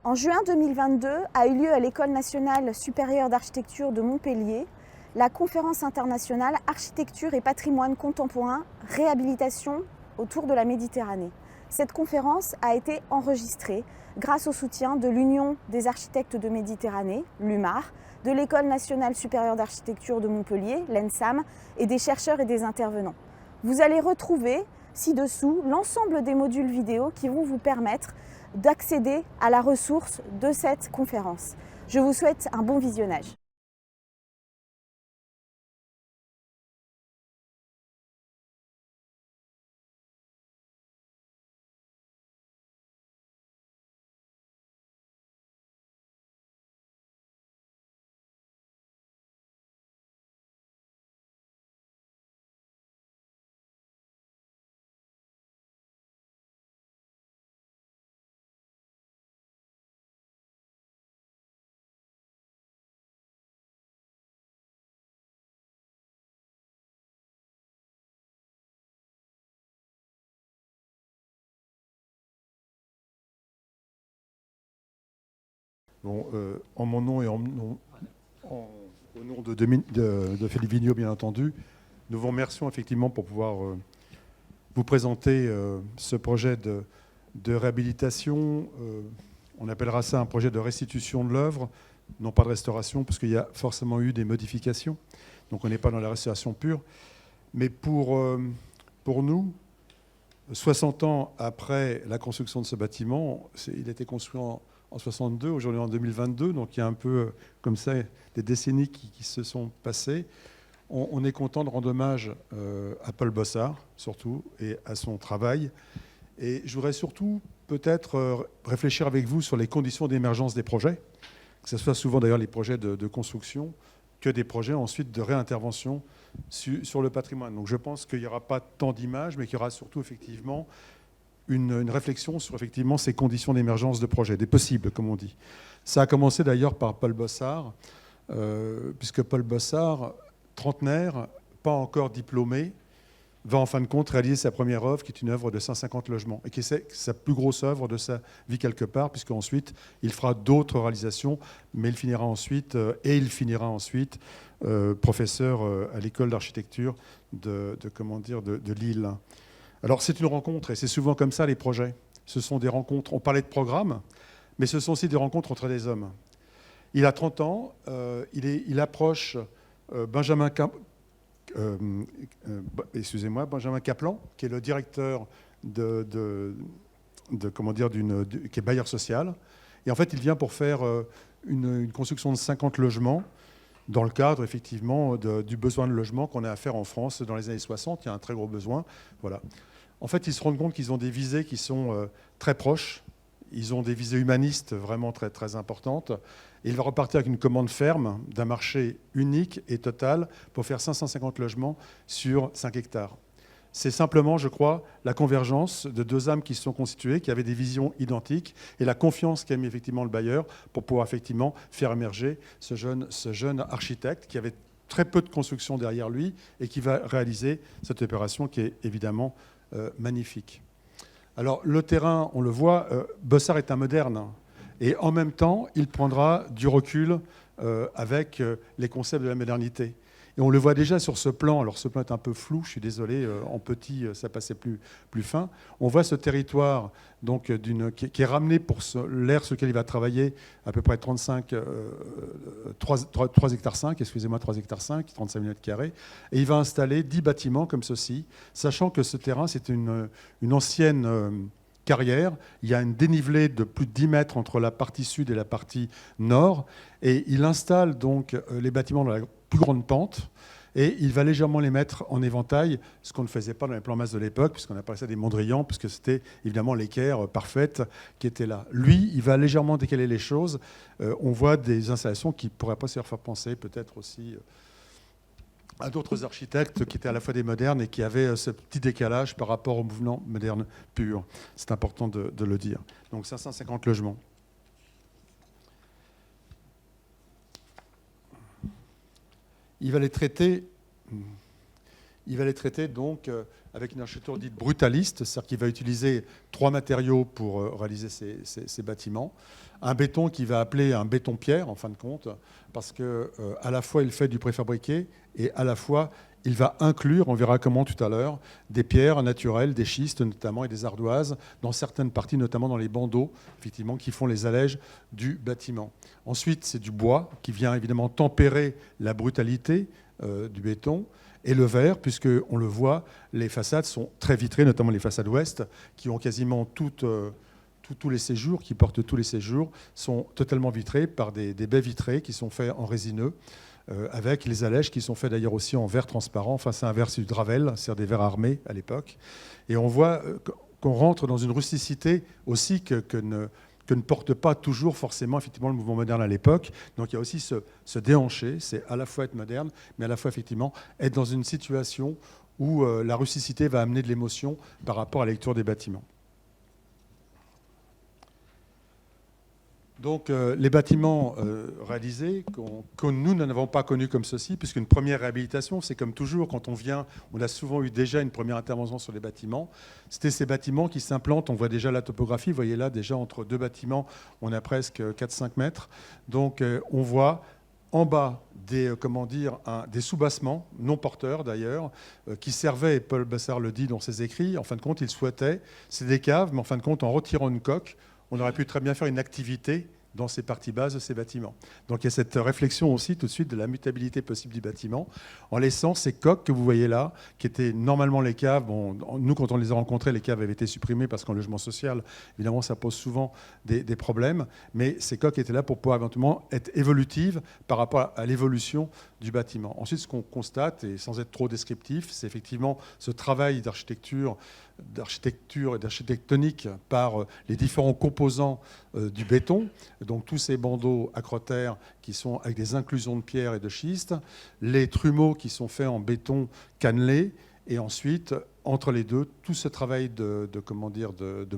En juin 2022 a eu lieu à l'École nationale supérieure d'architecture de Montpellier la conférence internationale Architecture et patrimoine contemporain, réhabilitation autour de la Méditerranée. Cette conférence a été enregistrée grâce au soutien de l'Union des architectes de Méditerranée, l'UMAR, de l'École nationale supérieure d'architecture de Montpellier, l'ENSAM, et des chercheurs et des intervenants. Vous allez retrouver ci-dessous l'ensemble des modules vidéo qui vont vous permettre d'accéder à la ressource de cette conférence. Je vous souhaite un bon visionnage. Bon, en mon nom et au nom de Philippe Vigneault, bien entendu, nous vous remercions effectivement pour pouvoir vous présenter ce projet de réhabilitation. On appellera ça un projet de restitution de l'œuvre, non pas de restauration, parce qu'il y a forcément eu des modifications. Donc on n'est pas dans la restauration pure. Mais pour nous, 60 ans après la construction de ce bâtiment, il a été construit en 62, aujourd'hui en 2022, donc il y a un peu comme ça des décennies qui se sont passées. On est content de rendre hommage à Paul Bossard, surtout, et à son travail. Et je voudrais surtout peut-être réfléchir avec vous sur les conditions d'émergence des projets, que ce soit souvent d'ailleurs les projets de construction, que des projets ensuite de réintervention sur le patrimoine. Donc je pense qu'il n'y aura pas tant d'images, mais qu'il y aura surtout effectivement une réflexion sur effectivement ces conditions d'émergence de projets, des possibles, comme on dit. Ça a commencé d'ailleurs par Paul Bossard, puisque Paul Bossard, trentenaire, pas encore diplômé, va en fin de compte réaliser sa première œuvre, qui est une œuvre de 150 logements, et qui est sa plus grosse œuvre de sa vie quelque part, puisqu'ensuite il fera d'autres réalisations, mais il finira ensuite professeur à l'école d'architecture de Lille. Alors c'est une rencontre, et c'est souvent comme ça les projets. Ce sont des rencontres, on parlait de programmes, mais ce sont aussi des rencontres entre des hommes. Il a 30 ans, il approche Benjamin Kaplan, qui est le directeur qui est bailleur social. Et en fait, il vient pour faire une construction de 50 logements dans le cadre, effectivement, du besoin de logement qu'on a à faire en France dans les années 60. Il y a un très gros besoin. Voilà. En fait, ils se rendent compte qu'ils ont des visées qui sont très proches. Ils ont des visées humanistes vraiment très, très importantes. Et il va repartir avec une commande ferme d'un marché unique et total pour faire 550 logements sur 5 hectares. C'est simplement, je crois, la convergence de deux âmes qui se sont constituées, qui avaient des visions identiques, et la confiance qu'a mis effectivement le bailleur pour pouvoir effectivement faire émerger ce jeune architecte qui avait très peu de construction derrière lui et qui va réaliser cette opération qui est évidemment magnifique. Alors le terrain, on le voit, Bossard est un moderne. Et en même temps, il prendra du recul avec les concepts de la modernité. Et on le voit déjà sur ce plan. Alors ce plan est un peu flou, je suis désolé, en petit, ça passait plus fin. On voit ce territoire donc, qui est ramené pour l'aire sur lequel il va travailler, à peu près 3 hectares 5, excusez-moi, 3 hectares 5, 35 000 m². Et il va installer 10 bâtiments comme ceci, sachant que ce terrain, c'est une ancienne carrière. Il y a une dénivelée de plus de 10 mètres entre la partie sud et la partie nord. Et il installe donc les bâtiments dans la plus grande pente. Et il va légèrement les mettre en éventail, ce qu'on ne faisait pas dans les plans masses de l'époque, puisqu'on appelait ça des Mondrians, puisque c'était évidemment l'équerre parfaite qui était là. Lui, il va légèrement décaler les choses. On voit des installations qui pourraient pas se faire penser peut-être aussi à d'autres architectes qui étaient à la fois des modernes et qui avaient ce petit décalage par rapport au mouvement moderne pur. C'est important de le dire. Donc 550 logements. Il va les traiter il va les traiter donc avec une architecture dite brutaliste, c'est-à-dire qu'il va utiliser 3 matériaux pour réaliser ces bâtiments. Un béton qu'il va appeler un béton-pierre, en fin de compte, parce qu'à la fois il fait du préfabriqué et à la fois il va inclure, on verra comment tout à l'heure, des pierres naturelles, des schistes notamment et des ardoises, dans certaines parties, notamment dans les bandeaux, effectivement, qui font les allèges du bâtiment. Ensuite, c'est du bois qui vient évidemment tempérer la brutalité du béton. Et le verre, puisqu'on le voit, les façades sont très vitrées, notamment les façades ouest, qui ont quasiment tous les séjours, qui portent tous les séjours, sont totalement vitrées par des baies vitrées qui sont faits en résineux, avec les allèges qui sont faits d'ailleurs aussi en verre transparent. Enfin, c'est un verre, c'est du Dravel, c'est des verres armés à l'époque. Et on voit qu'on rentre dans une rusticité aussi que ne porte pas toujours forcément effectivement le mouvement moderne à l'époque. Donc il y a aussi se déhancher, c'est à la fois être moderne, mais à la fois effectivement être dans une situation où la rusticité va amener de l'émotion par rapport à la lecture des bâtiments. Donc les bâtiments réalisés, que nous n'avons pas connus comme ceci, puisqu'une première réhabilitation, c'est comme toujours, quand on vient, on a souvent eu déjà une première intervention sur les bâtiments. C'était ces bâtiments qui s'implantent, on voit déjà la topographie, vous voyez là, déjà entre 2 bâtiments, on a presque 4-5 mètres. Donc on voit en bas des sous-bassements, non porteurs d'ailleurs, qui servaient, et Paul Bassard le dit dans ses écrits, en fin de compte, il souhaitait, c'est des caves, mais en fin de compte, en retirant une coque, on aurait pu très bien faire une activité dans ces parties basses de ces bâtiments. Donc il y a cette réflexion aussi tout de suite de la mutabilité possible du bâtiment, en laissant ces coques que vous voyez là, qui étaient normalement les caves. Bon, nous, quand on les a rencontrées, les caves avaient été supprimées parce qu'en logement social, évidemment, ça pose souvent des problèmes, mais ces coques étaient là pour pouvoir éventuellement être évolutives par rapport à l'évolution du bâtiment. Ensuite, ce qu'on constate, et sans être trop descriptif, c'est effectivement ce travail d'architecture et d'architectonique par les différents composants du béton, donc tous ces bandeaux acrotères qui sont avec des inclusions de pierre et de schiste, les trumeaux qui sont faits en béton cannelé, et ensuite, entre les deux, tout ce travail de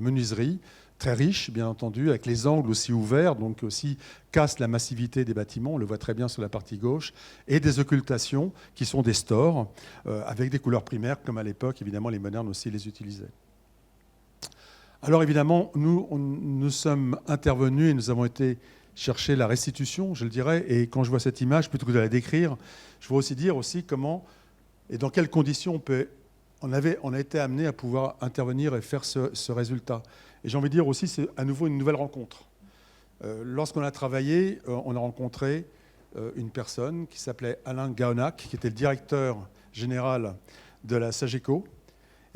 menuiserie, très riche, bien entendu, avec les angles aussi ouverts, donc aussi casse la massivité des bâtiments, on le voit très bien sur la partie gauche, et des occultations qui sont des stores, avec des couleurs primaires, comme à l'époque, évidemment, les modernes aussi les utilisaient. Alors évidemment, nous sommes intervenus et nous avons été chercher la restitution, je le dirais, et quand je vois cette image, plutôt que de la décrire, je veux aussi dire aussi comment et dans quelles conditions on a été amené à pouvoir intervenir et faire ce résultat. Et j'ai envie de dire aussi, c'est à nouveau une nouvelle rencontre. Lorsqu'on a travaillé, on a rencontré une personne qui s'appelait Alain Gaonac, qui était le directeur général de la SAGECO,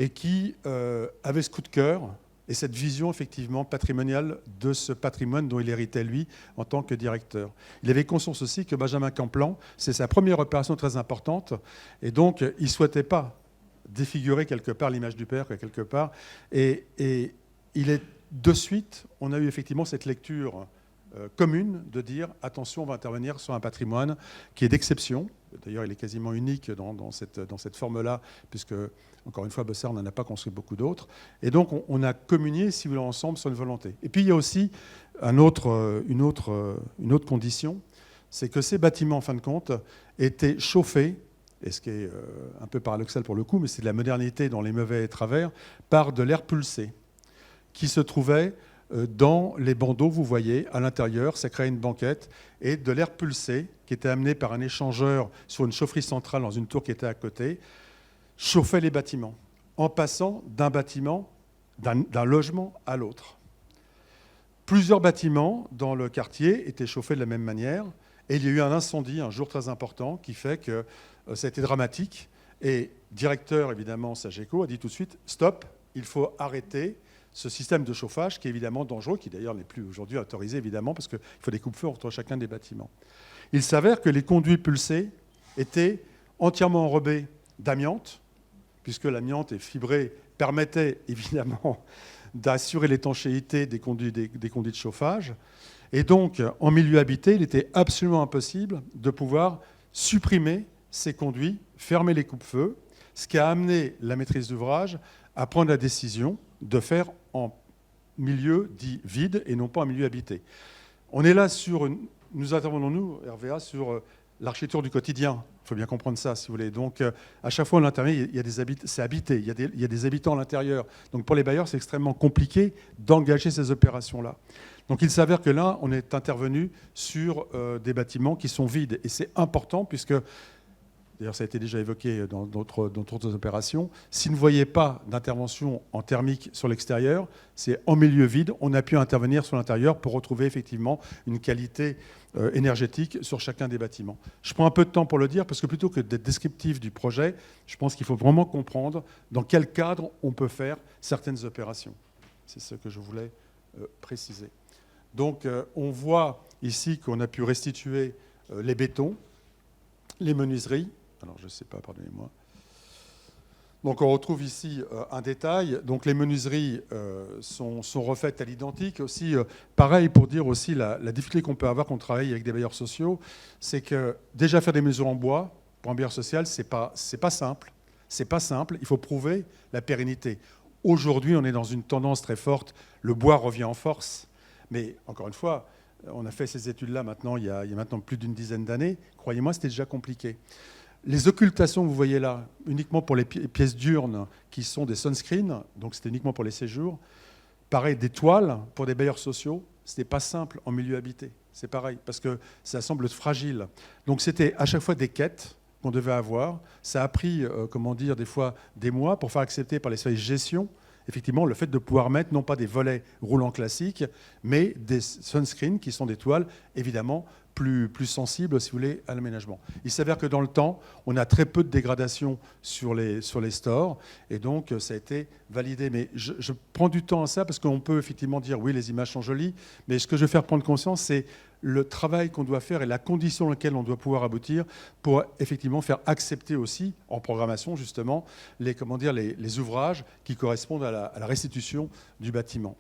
et qui avait ce coup de cœur et cette vision effectivement patrimoniale de ce patrimoine dont il héritait lui en tant que directeur. Il avait conscience aussi que Benjamin Camplan, c'est sa première opération très importante, et donc il ne souhaitait pas défigurer quelque part l'image du père, quelque part, et il est de suite, on a eu effectivement cette lecture commune de dire attention, on va intervenir sur un patrimoine qui est d'exception. D'ailleurs, il est quasiment unique dans cette forme-là, puisque, encore une fois, Bossard n'en a pas construit beaucoup d'autres. Et donc, on a communié, si vous voulez, ensemble sur une volonté. Et puis, il y a aussi une autre condition, c'est que ces bâtiments, en fin de compte, étaient chauffés, et ce qui est un peu paradoxal pour le coup, mais c'est de la modernité dans les mauvais travers, par de l'air pulsé, qui se trouvait dans les bandeaux, vous voyez, à l'intérieur, ça créait une banquette, et de l'air pulsé, qui était amené par un échangeur sur une chaufferie centrale dans une tour qui était à côté, chauffait les bâtiments, en passant d'un bâtiment, d'un logement à l'autre. Plusieurs bâtiments dans le quartier étaient chauffés de la même manière, et il y a eu un incendie un jour très important qui fait que ça a été dramatique, et directeur, évidemment, SAGECO a dit tout de suite, stop, il faut arrêter ce système de chauffage qui est évidemment dangereux, qui d'ailleurs n'est plus aujourd'hui autorisé, évidemment, parce qu'il faut des coupes-feux entre chacun des bâtiments. Il s'avère que les conduits pulsés étaient entièrement enrobés d'amiante, puisque l'amiante est fibrée, permettait évidemment d'assurer l'étanchéité des conduits de chauffage. Et donc, en milieu habité, il était absolument impossible de pouvoir supprimer ces conduits, fermer les coupes-feux, ce qui a amené la maîtrise d'ouvrage à prendre la décision de faire en milieu dit vide et non pas en milieu habité. On est là nous intervenons, nous, RVA, sur l'architecture du quotidien. Il faut bien comprendre ça, si vous voulez. Donc, à chaque fois, à l'intérieur, c'est habité. Il y a des habitants à l'intérieur. Donc, pour les bailleurs, c'est extrêmement compliqué d'engager ces opérations-là. Donc, il s'avère que là, on est intervenu sur des bâtiments qui sont vides. Et c'est important, puisque, d'ailleurs, ça a été déjà évoqué dans d'autres opérations, si vous ne voyez pas d'intervention en thermique sur l'extérieur, c'est en milieu vide, on a pu intervenir sur l'intérieur pour retrouver effectivement une qualité énergétique sur chacun des bâtiments. Je prends un peu de temps pour le dire, parce que plutôt que d'être descriptif du projet, je pense qu'il faut vraiment comprendre dans quel cadre on peut faire certaines opérations. C'est ce que je voulais préciser. Donc, on voit ici qu'on a pu restituer les bétons, les menuiseries. Alors, je ne sais pas, pardonnez-moi. Donc, on retrouve ici un détail. Donc, les menuiseries sont refaites à l'identique. Aussi, pareil, pour dire aussi la difficulté qu'on peut avoir quand on travaille avec des bailleurs sociaux, c'est que déjà faire des mesures en bois pour un bailleur social, c'est pas simple. C'est pas simple. Il faut prouver la pérennité. Aujourd'hui, on est dans une tendance très forte. Le bois revient en force. Mais encore une fois, on a fait ces études-là maintenant, il y a maintenant plus d'une dizaine d'années. Croyez-moi, c'était déjà compliqué. Les occultations que vous voyez là, uniquement pour les pièces diurnes qui sont des sunscreens, donc c'était uniquement pour les séjours. Pareil, des toiles pour des bailleurs sociaux, ce n'était pas simple en milieu habité. C'est pareil, parce que ça semble fragile. Donc c'était à chaque fois des quêtes qu'on devait avoir. Ça a pris, des fois des mois pour faire accepter par les services de gestion, effectivement, le fait de pouvoir mettre non pas des volets roulants classiques, mais des sunscreens qui sont des toiles, évidemment, plus sensibles, si vous voulez, à l'aménagement. Il s'avère que dans le temps, on a très peu de dégradation sur les stores, et donc ça a été validé. Mais je prends du temps à ça, parce qu'on peut effectivement dire, oui, les images sont jolies, mais ce que je veux faire prendre conscience, c'est le travail qu'on doit faire et la condition dans laquelle on doit pouvoir aboutir pour effectivement faire accepter aussi, en programmation justement, les ouvrages qui correspondent à la restitution du bâtiment.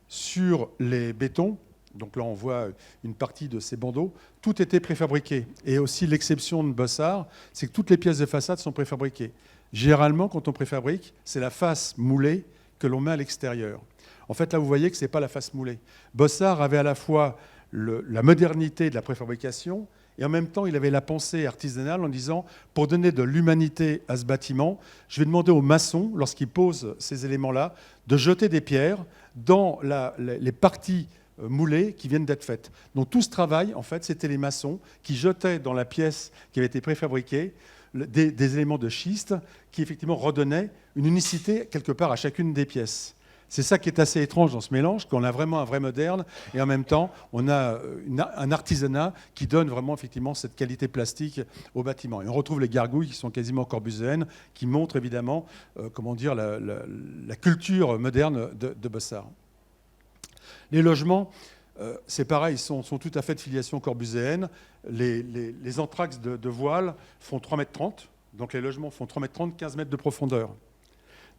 Sur les bétons, donc là on voit une partie de ces bandeaux, tout était préfabriqué. Et aussi l'exception de Bossard, c'est que toutes les pièces de façade sont préfabriquées. Généralement, quand on préfabrique, c'est la face moulée que l'on met à l'extérieur. En fait, là vous voyez que ce n'est pas la face moulée. Bossard avait à la fois la modernité de la préfabrication, et en même temps, il avait la pensée artisanale en disant, pour donner de l'humanité à ce bâtiment, je vais demander aux maçons, lorsqu'ils posent ces éléments-là, de jeter des pierres dans les parties moulées qui viennent d'être faites. Donc tout ce travail, en fait, c'était les maçons qui jetaient dans la pièce qui avait été préfabriquée des éléments de schiste qui, effectivement, redonnaient une unicité, quelque part, à chacune des pièces. C'est ça qui est assez étrange dans ce mélange, qu'on a vraiment un vrai moderne, et en même temps, on a un artisanat qui donne vraiment effectivement cette qualité plastique au bâtiment. Et on retrouve les gargouilles qui sont quasiment corbuséennes, qui montrent évidemment la culture moderne de Bossard. Les logements, c'est pareil, sont tout à fait de filiation corbuséenne. Les entr'axes de voile font 3,30 m, donc les logements font 3,30 m, 15 mètres de profondeur.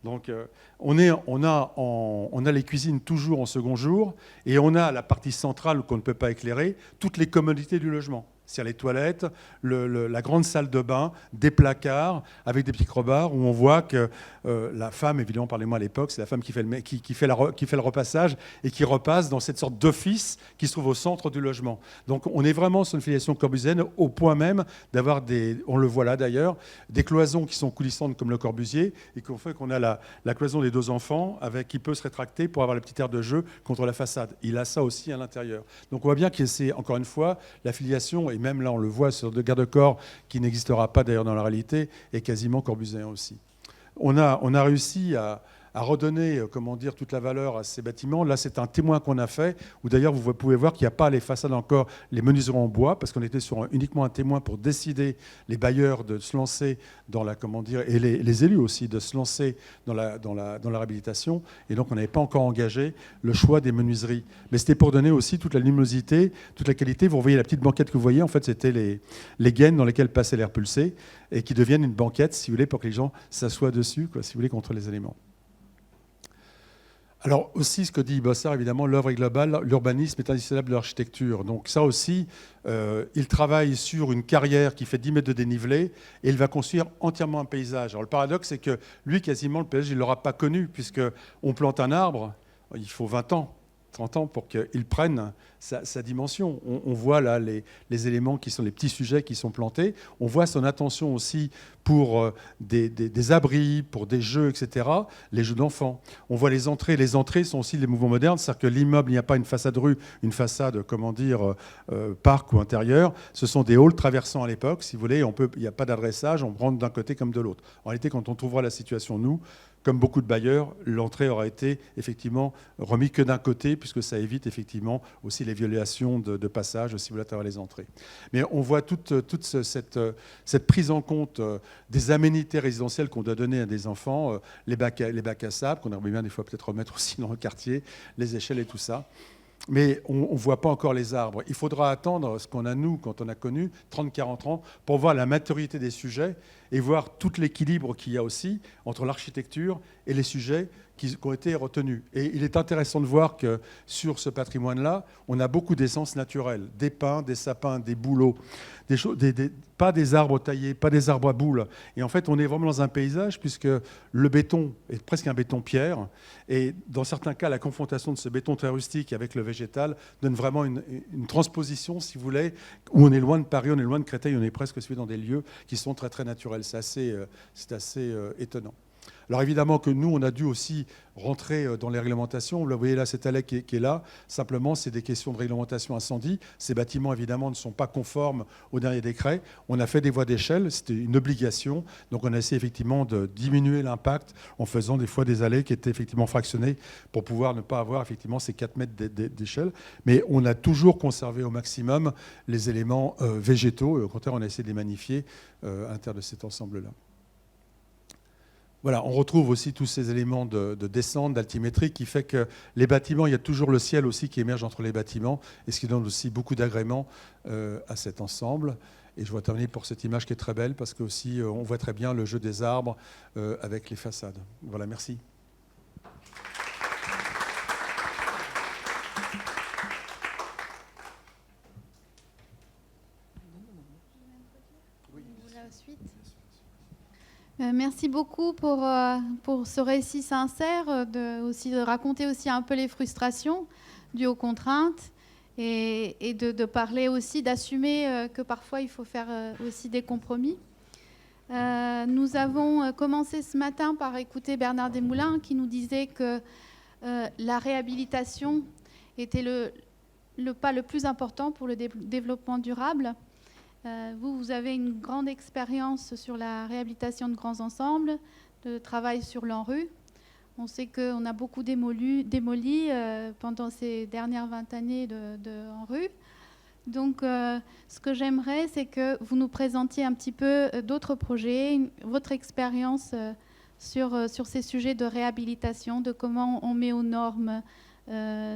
Donc on a les cuisines toujours en second jour, et on a la partie centrale qu'on ne peut pas éclairer, toutes les commodités du logement. C'est-à-dire les toilettes, la grande salle de bain, des placards avec des petits crobards où on voit que la femme, évidemment, parlez-moi à l'époque, c'est la femme qui fait le repassage et qui repasse dans cette sorte d'office qui se trouve au centre du logement. Donc on est vraiment sur une filiation corbusienne au point même d'avoir on le voit là d'ailleurs, des cloisons qui sont coulissantes comme le Corbusier et qui fait qu'on a la cloison des 2 enfants qui peut se rétracter pour avoir la petite aire de jeu contre la façade. Il a ça aussi à l'intérieur. Donc on voit bien que c'est, encore une fois, la filiation, et même là on le voit sur de garde-corps qui n'existera pas d'ailleurs dans la réalité, est quasiment corbuséen aussi. On a réussi à redonner toute la valeur à ces bâtiments. Là, c'est un témoin qu'on a fait, où d'ailleurs vous pouvez voir qu'il n'y a pas les façades encore, les menuiseries en bois, parce qu'on était sur uniquement un témoin pour décider les bailleurs de se lancer dans et les élus aussi de se lancer dans la réhabilitation. Et donc on n'avait pas encore engagé le choix des menuiseries. Mais c'était pour donner aussi toute la luminosité, toute la qualité. Vous voyez la petite banquette que vous voyez, en fait c'était les gaines dans lesquelles passait l'air pulsé, et qui deviennent une banquette, si vous voulez, pour que les gens s'assoient dessus, si vous voulez, contre les éléments. Alors aussi, ce que dit Bossard, évidemment, l'œuvre est globale, l'urbanisme est indissociable de l'architecture. Donc ça aussi, il travaille sur une carrière qui fait 10 mètres de dénivelé et il va construire entièrement un paysage. Alors le paradoxe, c'est que lui, quasiment, le paysage, il ne l'aura pas connu, puisqu'on plante un arbre, il faut 20 ans 30 ans pour qu'ils prennent sa dimension. On voit là les éléments qui sont les petits sujets qui sont plantés. On voit son attention aussi pour des abris, pour des jeux, etc., les jeux d'enfants. On voit les entrées. Les entrées sont aussi des mouvements modernes, c'est-à-dire que l'immeuble, il n'y a pas une façade rue, une façade, parc ou intérieur. Ce sont des halls traversants à l'époque, si vous voulez. Il n'y a pas d'adressage, on rentre d'un côté comme de l'autre. En réalité, quand on trouvera la situation, nous, comme beaucoup de bailleurs, l'entrée aura été effectivement remise que d'un côté, puisque ça évite effectivement aussi les violations de passage, si vous voulez, à travers les entrées. Mais on voit toute cette prise en compte des aménités résidentielles qu'on doit donner à des enfants, les bacs à sable, qu'on aimerait bien des fois peut-être remettre aussi dans le quartier, les échelles et tout ça. Mais on ne voit pas encore les arbres. Il faudra attendre ce qu'on a, nous, quand on a connu, 30-40 ans, pour voir la maturité des sujets et voir tout l'équilibre qu'il y a aussi entre l'architecture et les sujets qui ont été retenus. Et il est intéressant de voir que sur ce patrimoine-là, on a beaucoup d'essences naturelles, des pins, des sapins, des bouleaux, pas des arbres taillés, pas des arbres à boules. Et en fait, on est vraiment dans un paysage puisque le béton est presque un béton pierre. Et dans certains cas, la confrontation de ce béton très rustique avec le végétal donne vraiment une transposition, si vous voulez, où on est loin de Paris, on est loin de Créteil, on est presque dans des lieux qui sont très, très naturels. C'est assez étonnant. Alors évidemment que nous, on a dû aussi rentrer dans les réglementations. Vous voyez là, cette allée qui est là. Simplement, c'est des questions de réglementation incendie. Ces bâtiments, évidemment, ne sont pas conformes au dernier décret. On a fait des voies d'échelle. C'était une obligation. Donc, on a essayé effectivement de diminuer l'impact en faisant des fois des allées qui étaient effectivement fractionnées pour pouvoir ne pas avoir effectivement ces 4 mètres d'échelle. Mais on a toujours conservé au maximum les éléments végétaux. Et au contraire, on a essayé de les magnifier à l'intérieur de cet ensemble-là. Voilà, on retrouve aussi tous ces éléments de descente, d'altimétrie, qui fait que les bâtiments, il y a toujours le ciel aussi qui émerge entre les bâtiments, et ce qui donne aussi beaucoup d'agrément à cet ensemble. Et je vais terminer pour cette image qui est très belle, parce que aussi on voit très bien le jeu des arbres avec les façades. Voilà, merci. Merci beaucoup pour ce récit sincère, aussi de raconter aussi un peu les frustrations dues aux contraintes et de parler aussi, d'assumer que parfois il faut faire aussi des compromis. Nous avons commencé ce matin par écouter Bernard Desmoulins qui nous disait que la réhabilitation était le pas le plus important pour le développement durable. Vous avez une grande expérience sur la réhabilitation de grands ensembles, de travail sur l'ANRU. On sait qu'on a beaucoup démoli pendant ces dernières 20 années de ANRU. Donc, ce que j'aimerais, c'est que vous nous présentiez un petit peu d'autres projets, votre expérience sur ces sujets de réhabilitation, de comment on met aux normes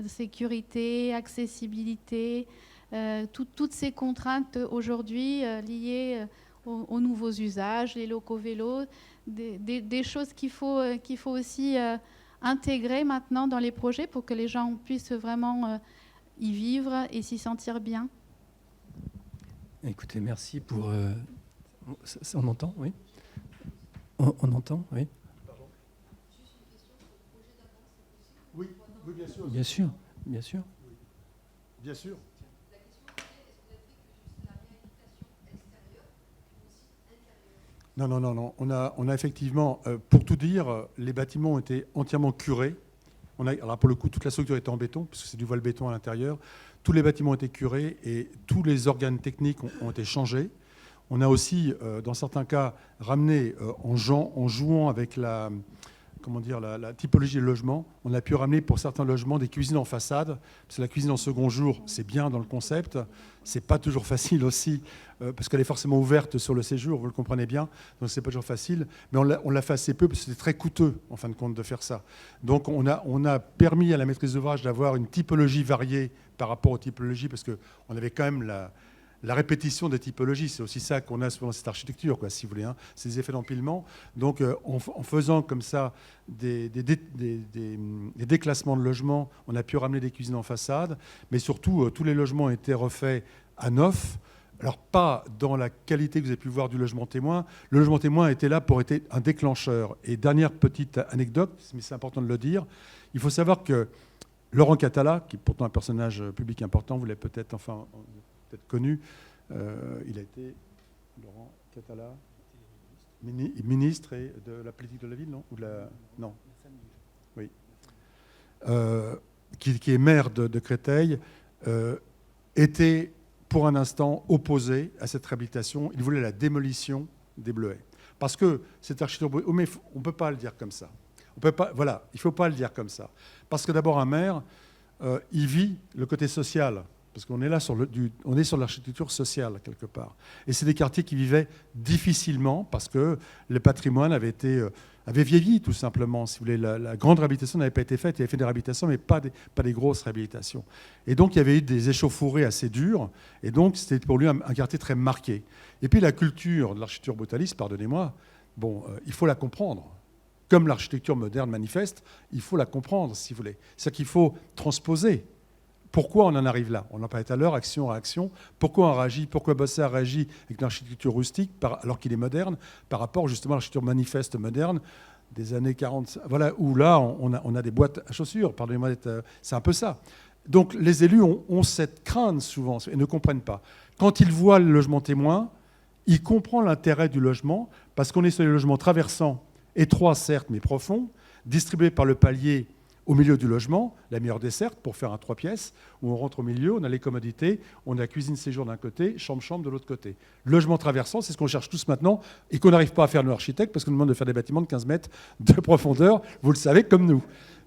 sécurité, accessibilité, toutes ces contraintes aujourd'hui liées aux nouveaux usages, les locaux vélos, des choses qu'il faut aussi intégrer maintenant dans les projets pour que les gens puissent vraiment y vivre et s'y sentir bien. Écoutez, merci pour... on entend, oui. On entend, oui. Oui, bien sûr. Bien sûr, bien sûr. Bien sûr. Non. On a effectivement, pour tout dire, les bâtiments ont été entièrement curés. Alors pour le coup, toute la structure était en béton, puisque c'est du voile béton à l'intérieur. Tous les bâtiments ont été curés et tous les organes techniques ont été changés. On a aussi, dans certains cas, ramené, en jouant avec la typologie des logements, on a pu ramener pour certains logements des cuisines en façade. Parce que la cuisine en second jour, c'est bien dans le concept. C'est pas toujours facile aussi, parce qu'elle est forcément ouverte sur le séjour, vous le comprenez bien. Donc c'est pas toujours facile. Mais on l'a fait assez peu, parce que c'était très coûteux, en fin de compte, de faire ça. Donc on a permis à la maîtrise d'ouvrage d'avoir une typologie variée par rapport aux typologies, parce qu'on avait quand même la répétition des typologies. C'est aussi ça qu'on a souvent dans cette architecture, quoi, si vous voulez. C'est des effets d'empilement. Donc, en faisant comme ça des déclassements de logements, on a pu ramener des cuisines en façade. Mais surtout, tous les logements ont été refaits à neuf. Alors, pas dans la qualité que vous avez pu voir du logement témoin. Le logement témoin était là pour être un déclencheur. Et dernière petite anecdote, mais c'est important de le dire, il faut savoir que Laurent Catala, qui est pourtant un personnage public important, vous l'avez peut-être connu. Il a été, Laurent Catala, ministre de la politique de la ville, non, non. Oui. Qui est maire de Créteil, était pour un instant opposé à cette réhabilitation. Il voulait la démolition des Bleuets. Parce que cette architecture... Mais on ne peut pas le dire comme ça. Voilà, il ne faut pas le dire comme ça. Parce que d'abord, un maire, il vit le côté social. Parce qu'on est là on est sur l'architecture sociale, quelque part. Et c'est des quartiers qui vivaient difficilement parce que le patrimoine avait vieilli, tout simplement. Si vous voulez, la grande réhabilitation n'avait pas été faite. Il y avait fait des réhabilitations, mais pas des grosses réhabilitations. Et donc, il y avait eu des échauffourées assez dures. Et donc, c'était pour lui un quartier très marqué. Et puis, la culture de l'architecture brutaliste, pardonnez-moi, il faut la comprendre. Comme l'architecture moderne manifeste, il faut la comprendre, si vous voulez. C'est-à-dire qu'il faut transposer. Pourquoi on en arrive là? On en parlait tout à l'heure, action-réaction. Pourquoi on réagit? Pourquoi Bossard réagit avec une architecture rustique alors qu'il est moderne par rapport justement à l'architecture manifeste moderne des années 40, voilà, où là, on a des boîtes à chaussures. Pardonnez-moi, c'est un peu ça. Donc les élus ont cette crainte souvent et ne comprennent pas. Quand ils voient le logement témoin, ils comprennent l'intérêt du logement parce qu'on est sur les logements traversants, étroits certes, mais profonds, distribués par le palier au milieu du logement, la meilleure desserte pour faire un 3 pièces, où on rentre au milieu, on a les commodités, on a cuisine séjour d'un côté, chambre de l'autre côté. Logement traversant, c'est ce qu'on cherche tous maintenant et qu'on n'arrive pas à faire nos architectes parce qu'on nous demande de faire des bâtiments de 15 mètres de profondeur, vous le savez, comme nous.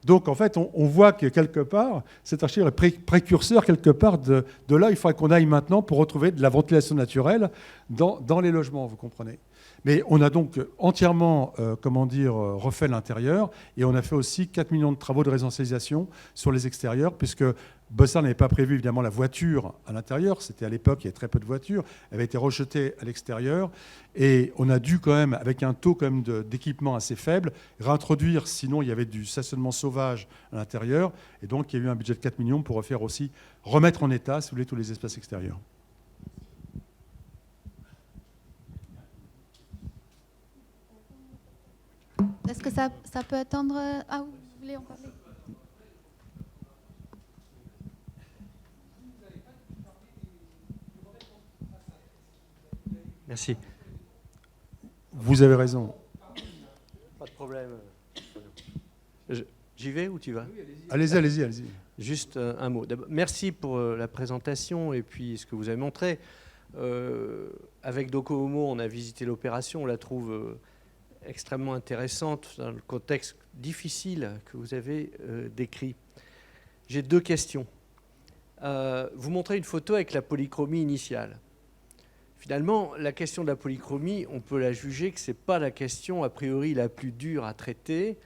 Donc en fait, on voit que quelque part, cet architecture est précurseur quelque part de là, il faudrait qu'on aille maintenant pour retrouver de la ventilation naturelle dans les logements, vous comprenez. Mais on a donc entièrement refait l'intérieur et on a fait aussi 4 millions de travaux de résidentialisation sur les extérieurs puisque Bossard n'avait pas prévu évidemment la voiture à l'intérieur. C'était à l'époque, il y avait très peu de voitures. Elle avait été rejetée à l'extérieur et on a dû quand même, avec un taux quand même d'équipement assez faible, réintroduire, sinon il y avait du stationnement sauvage à l'intérieur. Et donc il y a eu un budget de 4 millions pour remettre en état, si vous voulez, tous les espaces extérieurs. Est-ce que ça peut attendre? Ah, vous voulez en parler? Merci. Vous avez raison. Pas de problème. J'y vais ou tu vas? Allez-y. Juste un mot. Merci pour la présentation et puis ce que vous avez montré. Avec Docomo, on a visité l'opération, on la trouve extrêmement intéressante dans le contexte difficile que vous avez décrit. J'ai 2 questions. Vous montrez une photo avec la polychromie initiale. Finalement, la question de la polychromie, on peut la juger que ce n'est pas la question a priori la plus dure à traiter.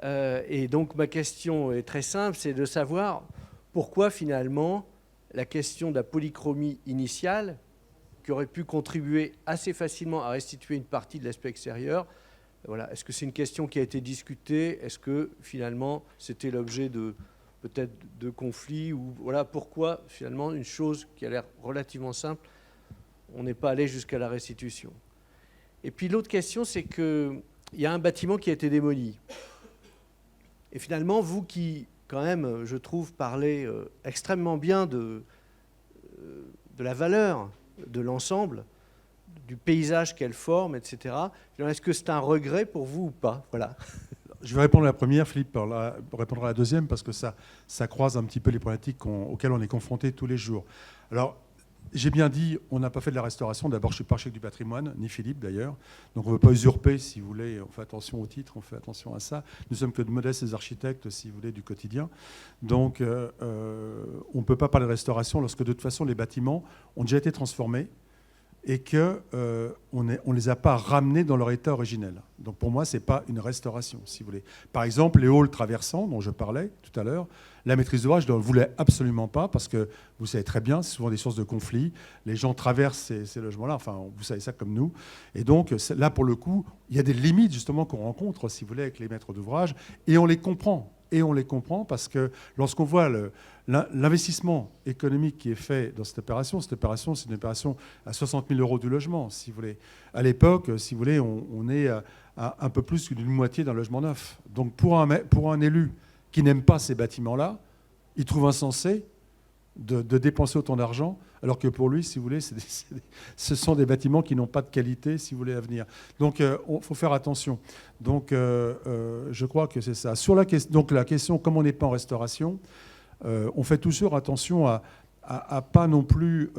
Et donc ma question est très simple, c'est de savoir pourquoi finalement la question de la polychromie initiale, qui aurait pu contribuer assez facilement à restituer une partie de l'aspect extérieur, voilà. Est-ce que c'est une question qui a été discutée? Est-ce que finalement c'était l'objet peut-être de conflits? Ou voilà, pourquoi finalement une chose qui a l'air relativement simple, on n'est pas allé jusqu'à la restitution? Et puis l'autre question, c'est qu'il y a un bâtiment qui a été démoli. Et finalement, vous qui, quand même, je trouve, parlez extrêmement bien de la valeur de l'ensemble, du paysage qu'elle forme, etc. Est-ce que c'est un regret pour vous ou pas? Voilà. Je vais répondre à la première, Philippe répondra à la deuxième, parce que ça croise un petit peu les problématiques auxquelles on est confronté tous les jours. Alors, j'ai bien dit, on n'a pas fait de la restauration. D'abord, je ne suis pas architecte du patrimoine, ni Philippe d'ailleurs. Donc on ne veut pas usurper, si vous voulez. On fait attention au titre, on fait attention à ça. Nous sommes que de modestes architectes, si vous voulez, du quotidien. Donc on ne peut pas parler de restauration lorsque de toute façon les bâtiments ont déjà été transformés et qu'on ne les a pas ramenés dans leur état originel. Donc pour moi, ce n'est pas une restauration, si vous voulez. Par exemple, les halls traversants dont je parlais tout à l'heure, la maîtrise d'ouvrage ne le voulait absolument pas parce que, vous savez très bien, c'est souvent des sources de conflits. Les gens traversent ces logements-là, enfin, vous savez ça comme nous. Et donc là, pour le coup, il y a des limites justement qu'on rencontre, si vous voulez, avec les maîtres d'ouvrage, et on les comprend. Et on les comprend parce que lorsqu'on voit l'investissement économique qui est fait dans cette opération, c'est une opération à 60 000 € du logement, si vous voulez. À l'époque, si vous voulez, on est à un peu plus d'une moitié d'un logement neuf. Donc pour un élu qui n'aime pas ces bâtiments-là, il trouve insensé de dépenser autant d'argent, alors que pour lui, si vous voulez, ce sont des bâtiments qui n'ont pas de qualité, si vous voulez, à venir. Donc, il faut faire attention. Donc, je crois que c'est ça. Sur la question, comme on n'est pas en restauration, on fait toujours attention à pas non plus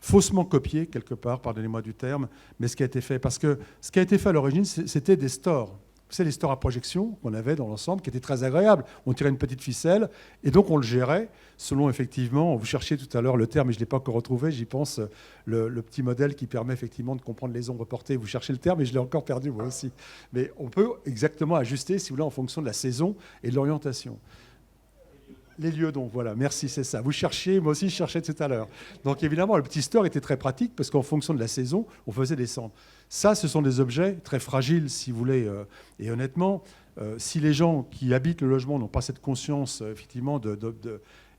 faussement copier, quelque part, pardonnez-moi du terme, mais ce qui a été fait. Parce que ce qui a été fait à l'origine, c'était des stores. C'est les stores à projection qu'on avait dans l'ensemble, qui étaient très agréables. On tirait une petite ficelle, et donc on le gérait selon, effectivement, vous cherchiez tout à l'heure le terme, et je ne l'ai pas encore retrouvé, j'y pense, le petit modèle qui permet effectivement de comprendre les ombres portées. Vous cherchez le terme, et je l'ai encore perdu moi aussi. Mais on peut exactement ajuster, si vous voulez, en fonction de la saison et de l'orientation. Les lieux, donc voilà, merci, c'est ça. Vous cherchiez, moi aussi je cherchais tout à l'heure. Donc évidemment, le petit store était très pratique parce qu'en fonction de la saison, on faisait descendre. Ça, ce sont des objets très fragiles, si vous voulez. Et honnêtement, si les gens qui habitent le logement n'ont pas cette conscience, effectivement,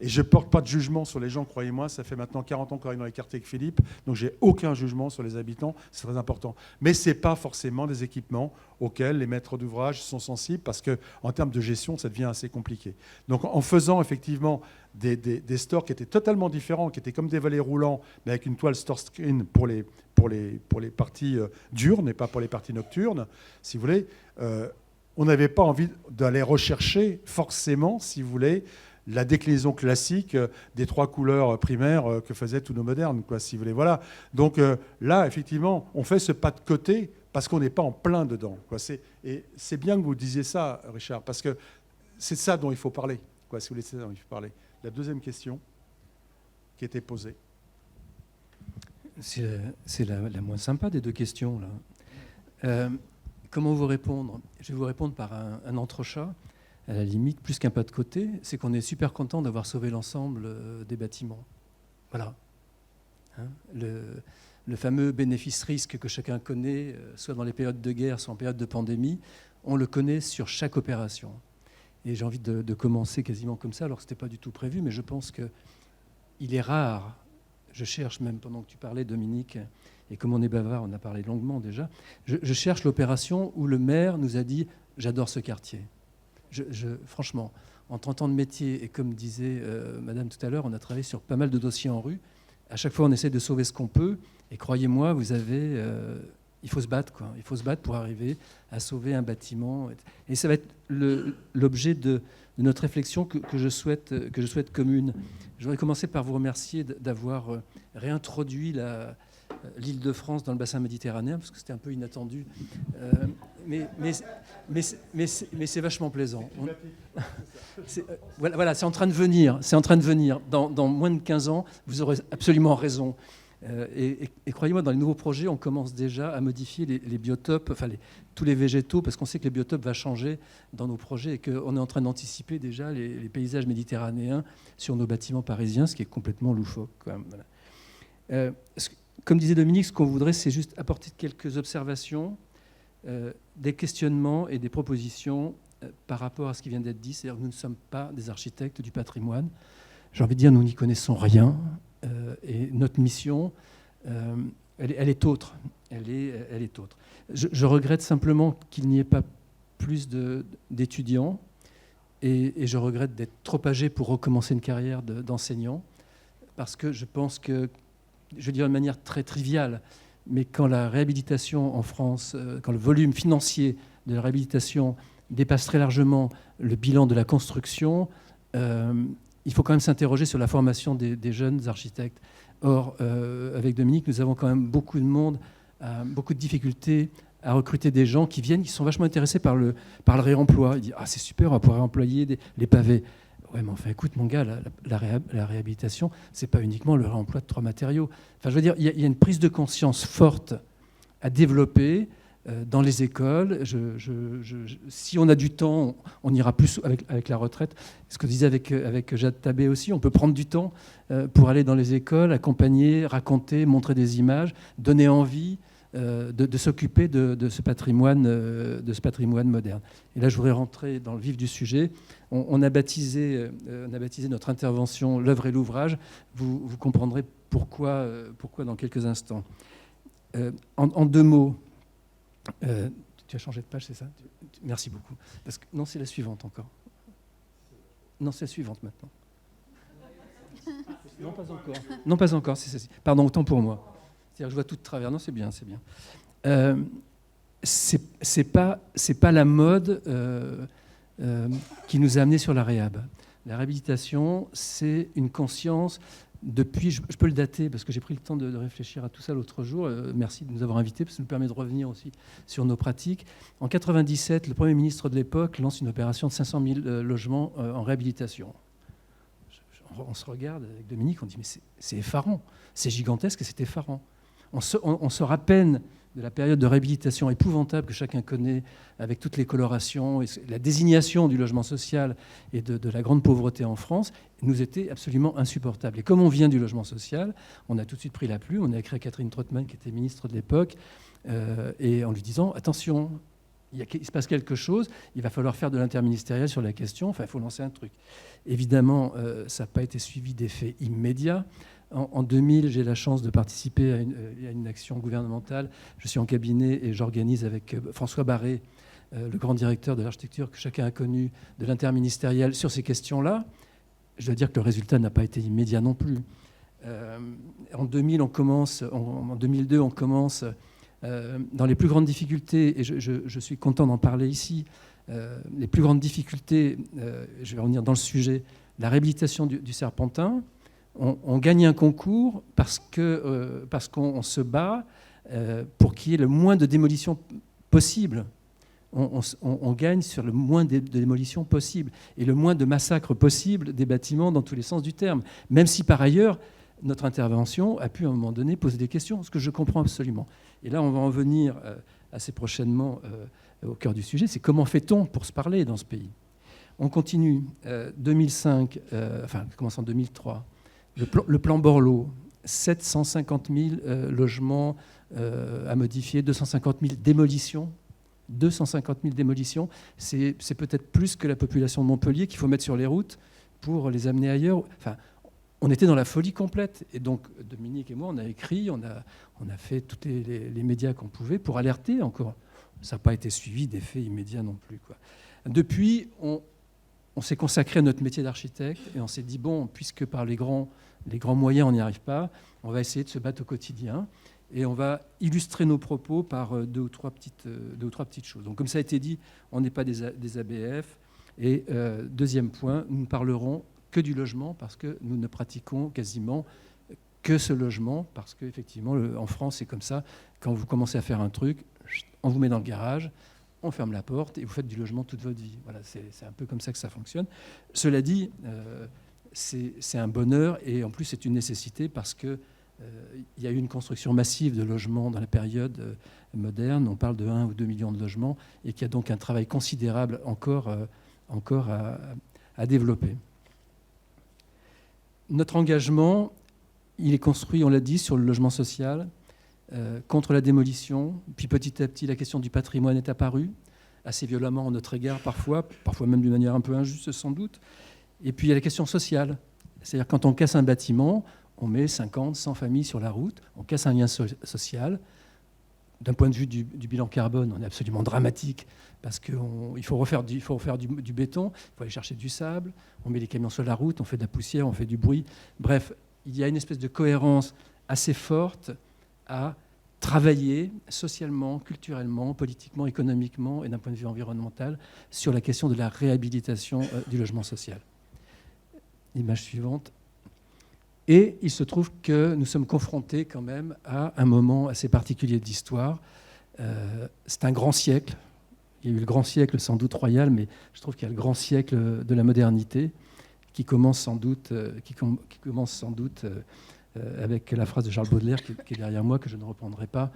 et je ne porte pas de jugement sur les gens, croyez-moi, ça fait maintenant 40 ans qu'on arrive dans les quartiers avec Philippe, donc j'ai aucun jugement sur les habitants, c'est très important. Mais ce n'est pas forcément des équipements auxquels les maîtres d'ouvrage sont sensibles, parce qu'en termes de gestion, ça devient assez compliqué. Donc en faisant effectivement des stores qui étaient totalement différents, qui étaient comme des volets roulants, mais avec une toile store screen pour les parties diurnes et pas pour les parties nocturnes, si vous voulez, on n'avait pas envie d'aller rechercher forcément, si vous voulez, la déclinaison classique des 3 couleurs primaires que faisaient tous nos modernes, quoi, si vous voulez. Voilà. Donc là, effectivement, on fait ce pas de côté parce qu'on n'est pas en plein dedans, quoi. Et c'est bien que vous disiez ça, Richard, parce que c'est ça dont il faut parler, quoi, si vous voulez, c'est ça dont il faut parler. La deuxième question qui était posée. C'est la moins sympa des deux questions, là. Comment vous répondre? Je vais vous répondre par un entrechat. À la limite, plus qu'un pas de côté, c'est qu'on est super content d'avoir sauvé l'ensemble des bâtiments. Voilà. Hein, le fameux bénéfice-risque que chacun connaît, soit dans les périodes de guerre, soit en période de pandémie, on le connaît sur chaque opération. Et j'ai envie de commencer quasiment comme ça, alors que ce n'était pas du tout prévu, mais je pense qu'il est rare, je cherche même pendant que tu parlais, Dominique, et comme on est bavard, on a parlé longuement déjà, je cherche l'opération où le maire nous a dit « j'adore ce quartier ». Franchement, en 30 ans de métier, et comme disait Madame tout à l'heure, on a travaillé sur pas mal de dossiers en rue. À chaque fois, on essaie de sauver ce qu'on peut. Et croyez-moi, il faut se battre, quoi. Il faut se battre pour arriver à sauver un bâtiment. Et ça va être l'objet de notre réflexion que je souhaite commune. Je voudrais commencer par vous remercier d'avoir réintroduit l'Île-de-France dans le bassin méditerranéen, parce que c'était un peu inattendu. Mais c'est vachement plaisant. Voilà, c'est en train de venir. C'est en train de venir. Dans moins de 15 ans, vous aurez absolument raison. Et croyez-moi, dans les nouveaux projets, on commence déjà à modifier les biotopes, enfin tous les végétaux, parce qu'on sait que les biotopes vont changer dans nos projets et qu'on est en train d'anticiper déjà les paysages méditerranéens sur nos bâtiments parisiens, ce qui est complètement loufoque, quand même. Voilà. Comme disait Dominique, ce qu'on voudrait, c'est juste apporter quelques observations, des questionnements et des propositions par rapport à ce qui vient d'être dit. C'est-à-dire que nous ne sommes pas des architectes du patrimoine. J'ai envie de dire, nous n'y connaissons rien. Et notre mission, elle est autre. Elle est autre. Je regrette simplement qu'il n'y ait pas plus d'étudiants. Et je regrette d'être trop âgé pour recommencer une carrière d'enseignant. Parce que je pense que, je vais dire de manière très triviale, mais quand la réhabilitation en France, quand le volume financier de la réhabilitation dépasse très largement le bilan de la construction, il faut quand même s'interroger sur la formation des jeunes architectes. Or, avec Dominique, nous avons quand même beaucoup de monde, beaucoup de difficultés à recruter des gens qui viennent, qui sont vachement intéressés par le réemploi. Ils disent « Ah, c'est super, on va pouvoir réemployer les pavés ». Ouais, mais enfin, écoute, mon gars, la réhabilitation, c'est pas uniquement le réemploi de 3 matériaux. Enfin, je veux dire, il y a une prise de conscience forte à développer dans les écoles. Si on a du temps, on ira plus avec la retraite. Ce que je disais avec Jade Tabé aussi, on peut prendre du temps pour aller dans les écoles, accompagner, raconter, montrer des images, donner envie de s'occuper de ce patrimoine moderne. Et là, je voudrais rentrer dans le vif du sujet. On a baptisé notre intervention « L'œuvre et l'ouvrage ». Vous comprendrez pourquoi dans quelques instants. En 2 mots, tu as changé de page, c'est ça? Merci beaucoup. Non, c'est la suivante encore. Non, c'est la suivante maintenant. Non, pas encore. Non, pas encore. C'est celle-ci. Pardon, autant pour moi. C'est-à-dire que je vois tout de travers. Non, c'est bien, c'est bien. C'est pas la mode qui nous a amenés sur la réhab. La réhabilitation, c'est une conscience depuis, je peux le dater parce que j'ai pris le temps de réfléchir à tout ça l'autre jour. Merci de nous avoir invités parce que ça nous permet de revenir aussi sur nos pratiques. En 1997, le Premier ministre de l'époque lance une opération de 500 000 logements en réhabilitation. On se regarde avec Dominique, on dit mais c'est effarant, c'est gigantesque et c'est effarant. On sort à peine de la période de réhabilitation épouvantable que chacun connaît, avec toutes les colorations, et la désignation du logement social et de la grande pauvreté en France, nous était absolument insupportable. Et comme on vient du logement social, on a tout de suite pris la plume, on a écrit à Catherine Trottmann, qui était ministre de l'époque, et en lui disant « Attention, il se passe quelque chose, il va falloir faire de l'interministériel sur la question, enfin, il faut lancer un truc. » Évidemment, ça n'a pas été suivi d'effets immédiats. En 2000, j'ai la chance de participer à une action gouvernementale. Je suis en cabinet et j'organise avec François Barré, le grand directeur de l'architecture que chacun a connu, de l'interministériel sur ces questions-là. Je dois dire que le résultat n'a pas été immédiat non plus. En 2000, en 2002, on commence dans les plus grandes difficultés, et je suis content d'en parler ici, les plus grandes difficultés, je vais revenir dans le sujet, la réhabilitation du Serpentin. On gagne un concours parce qu'on se bat pour qu'il y ait le moins de démolitions possible. On gagne sur le moins de démolitions possible et le moins de massacres possible des bâtiments dans tous les sens du terme. Même si par ailleurs, notre intervention a pu à un moment donné poser des questions, ce que je comprends absolument. Et là, on va en venir assez prochainement au cœur du sujet, c'est comment fait-on pour se parler dans ce pays. On continue. 2005, commence en 2003. Le plan Borloo, 750 000 logements à modifier, 250 000 démolitions. 250 000 démolitions, c'est peut-être plus que la population de Montpellier qu'il faut mettre sur les routes pour les amener ailleurs. Enfin, on était dans la folie complète. Et donc, Dominique et moi, on a écrit, on a fait tous les médias qu'on pouvait pour alerter encore. Ça n'a pas été suivi d'effets immédiats non plus, quoi. Depuis, on s'est consacré à notre métier d'architecte et on s'est dit, bon, puisque par les grands moyens, on n'y arrive pas, on va essayer de se battre au quotidien et on va illustrer nos propos par deux ou trois petites choses. Donc, comme ça a été dit, on n'est pas des ABF. Et deuxième point, nous ne parlerons que du logement parce que nous ne pratiquons quasiment que ce logement parce qu'effectivement, en France, c'est comme ça. Quand vous commencez à faire un truc, on vous met dans le garage, on ferme la porte et vous faites du logement toute votre vie. Voilà, c'est un peu comme ça que ça fonctionne. Cela dit, c'est un bonheur et en plus c'est une nécessité parce qu'il y a eu une construction massive de logements dans la période moderne. On parle de 1 ou 2 millions de logements et qu'il y a donc un travail considérable encore à développer. Notre engagement, il est construit, on l'a dit, sur le logement social, contre la démolition. Puis petit à petit, la question du patrimoine est apparue, assez violemment en notre égard parfois même d'une manière un peu injuste sans doute. Et puis il y a la question sociale. C'est-à-dire quand on casse un bâtiment, on met 50, 100 familles sur la route, on casse un lien social. D'un point de vue du bilan carbone, on est absolument dramatique parce qu'il faut refaire du béton, il faut aller chercher du sable, on met les camions sur la route, on fait de la poussière, on fait du bruit. Bref, il y a une espèce de cohérence assez forte à travailler socialement, culturellement, politiquement, économiquement et d'un point de vue environnemental sur la question de la réhabilitation du logement social. L'image suivante. Et il se trouve que nous sommes confrontés quand même à un moment assez particulier de l'histoire. C'est un grand siècle. Il y a eu le grand siècle sans doute royal, mais je trouve qu'il y a le grand siècle de la modernité qui commence sans doute, avec la phrase de Charles Baudelaire qui est derrière moi, que je ne reprendrai pas,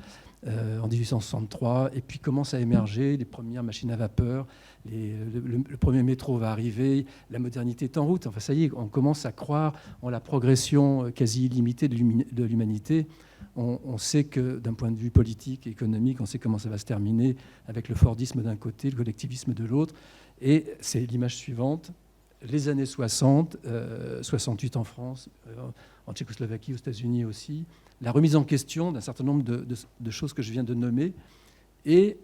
en 1863, et puis commence à émerger les premières machines à vapeur, le premier métro va arriver, la modernité est en route. Enfin, ça y est, on commence à croire en la progression quasi illimitée de l'humanité. On sait que d'un point de vue politique et économique, on sait comment ça va se terminer avec le fordisme d'un côté, le collectivisme de l'autre. Et c'est l'image suivante. Les années 60, 68 en France, en Tchécoslovaquie, aux États-Unis aussi, la remise en question d'un certain nombre de choses que je viens de nommer et